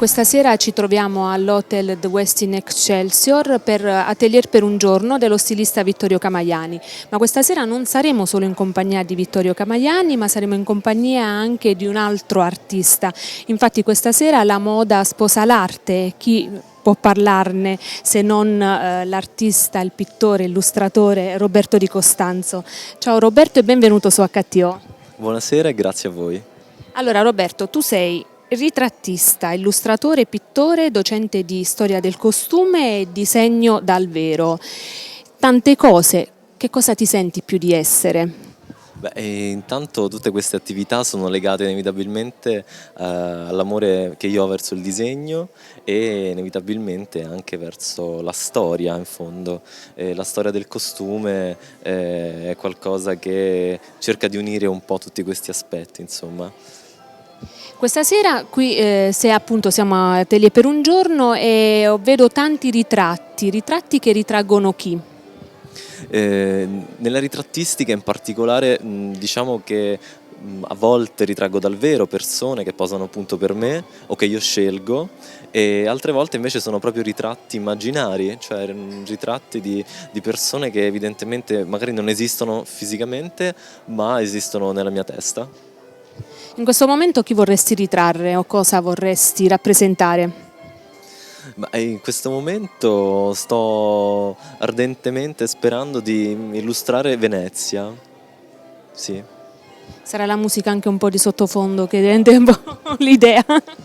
Questa sera ci troviamo all'Hotel The Westin Excelsior per Atelier per un giorno dello stilista Vittorio Camaiani. Ma questa sera non saremo solo in compagnia di Vittorio Camaiani, ma saremo in compagnia anche di un altro artista. Infatti questa sera la moda sposa l'arte. Chi può parlarne se non l'artista, il pittore, illustratore Roberto Di Costanzo. Ciao Roberto e benvenuto su HTO. Buonasera e grazie a voi. Allora Roberto, tu sei ritrattista, illustratore, pittore, docente di storia del costume e disegno dal vero. Tante cose, che cosa ti senti più di essere? Intanto tutte queste attività sono legate inevitabilmente all'amore che io ho verso il disegno e inevitabilmente anche verso la storia in fondo. La storia del costume è qualcosa che cerca di unire un po' tutti questi aspetti, insomma. Questa sera qui siamo a Atelier per un giorno e vedo tanti ritratti che ritraggono chi? Nella ritrattistica in particolare diciamo che a volte ritraggo dal vero persone che posano appunto per me o che io scelgo, e altre volte invece sono proprio ritratti immaginari, cioè ritratti di persone che evidentemente magari non esistono fisicamente ma esistono nella mia testa. In questo momento chi vorresti ritrarre o cosa vorresti rappresentare? In questo momento sto ardentemente sperando di illustrare Venezia, sì, Sarà la musica anche un po' di sottofondo che rende un po' l'idea.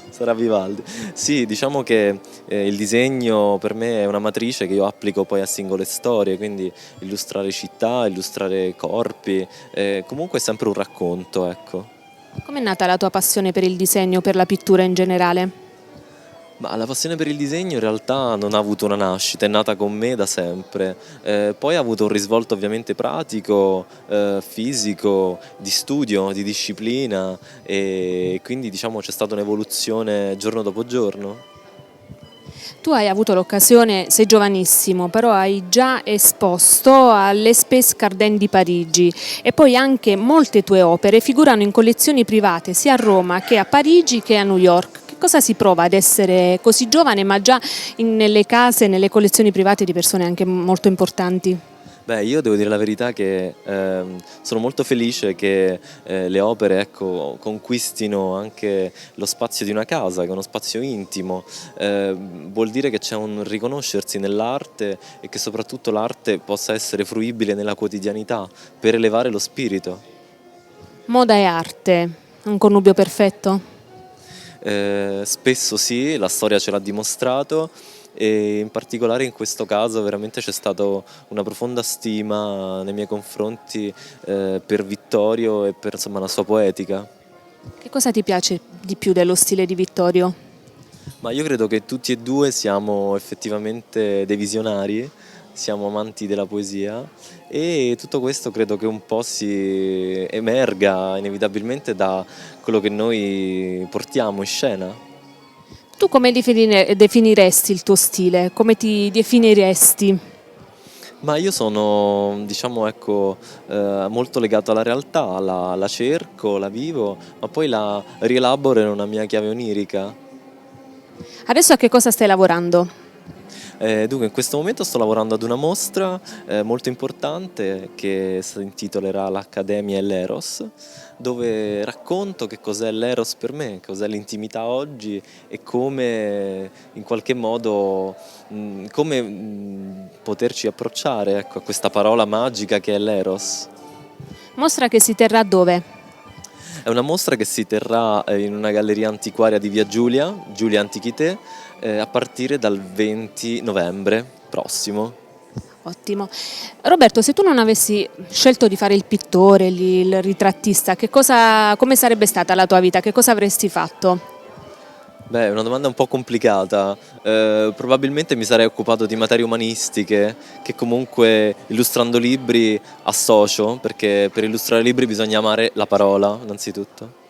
sarà Vivaldi. Sì, diciamo che il disegno per me è una matrice che io applico poi a singole storie, quindi illustrare città, illustrare corpi, comunque è sempre un racconto, ecco. Com'è nata la tua passione per il disegno, per la pittura in generale? Ma la passione per il disegno in realtà non ha avuto una nascita, è nata con me da sempre. Poi ha avuto un risvolto ovviamente pratico, fisico, di studio, di disciplina, e quindi diciamo c'è stata un'evoluzione giorno dopo giorno. Tu hai avuto l'occasione, sei giovanissimo, però hai già esposto all'Espes Cardin di Parigi e poi anche molte tue opere figurano in collezioni private sia a Roma che a Parigi che a New York. Che cosa si prova ad essere così giovane ma già nelle case, nelle collezioni private di persone anche molto importanti? Io devo dire la verità che sono molto felice che le opere, ecco, conquistino anche lo spazio di una casa, che è uno spazio intimo. Vuol dire che c'è un riconoscersi nell'arte e che soprattutto l'arte possa essere fruibile nella quotidianità per elevare lo spirito. Moda e arte, un connubio perfetto? Spesso sì, la storia ce l'ha dimostrato, e in particolare in questo caso veramente c'è stata una profonda stima nei miei confronti per Vittorio e per insomma, la sua poetica. Che cosa ti piace di più dello stile di Vittorio? Ma io credo che tutti e due siamo effettivamente dei visionari, siamo amanti della poesia, e tutto questo credo che un po' si emerga inevitabilmente da quello che noi portiamo in scena. Tu come definiresti il tuo stile? Come ti definiresti? Ma io sono, diciamo, ecco, molto legato alla realtà, la cerco, la vivo, ma poi la rielaboro in una mia chiave onirica. Adesso a che cosa stai lavorando? Dunque in questo momento sto lavorando ad una mostra molto importante che si intitolerà L'Accademia e l'Eros, dove racconto che cos'è l'Eros per me, cos'è l'intimità oggi e come in qualche modo poterci approcciare, ecco, a questa parola magica che è l'Eros. Mostra che si terrà dove? È una mostra che si terrà in una galleria antiquaria di via Giulia, Giulia Antichité, a partire dal 20 novembre prossimo. Ottimo. Roberto, se tu non avessi scelto di fare il pittore, il ritrattista, come sarebbe stata la tua vita? Che cosa avresti fatto? È una domanda un po' complicata. Probabilmente mi sarei occupato di materie umanistiche, che comunque illustrando libri associo, perché per illustrare libri bisogna amare la parola, innanzitutto.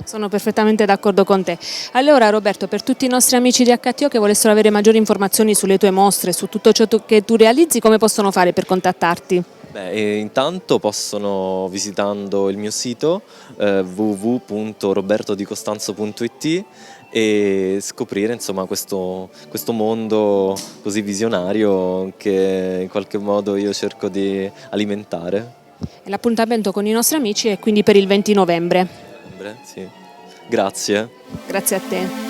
Sono perfettamente d'accordo con te. Allora Roberto, per tutti i nostri amici di HTO che volessero avere maggiori informazioni sulle tue mostre, su tutto ciò che tu realizzi, come possono fare per contattarti? Intanto possono visitando il mio sito www.robertodicostanzo.it, e scoprire insomma questo mondo così visionario che in qualche modo io cerco di alimentare. E l'appuntamento con i nostri amici è quindi per il 20 novembre. Sì. Grazie. Grazie a te.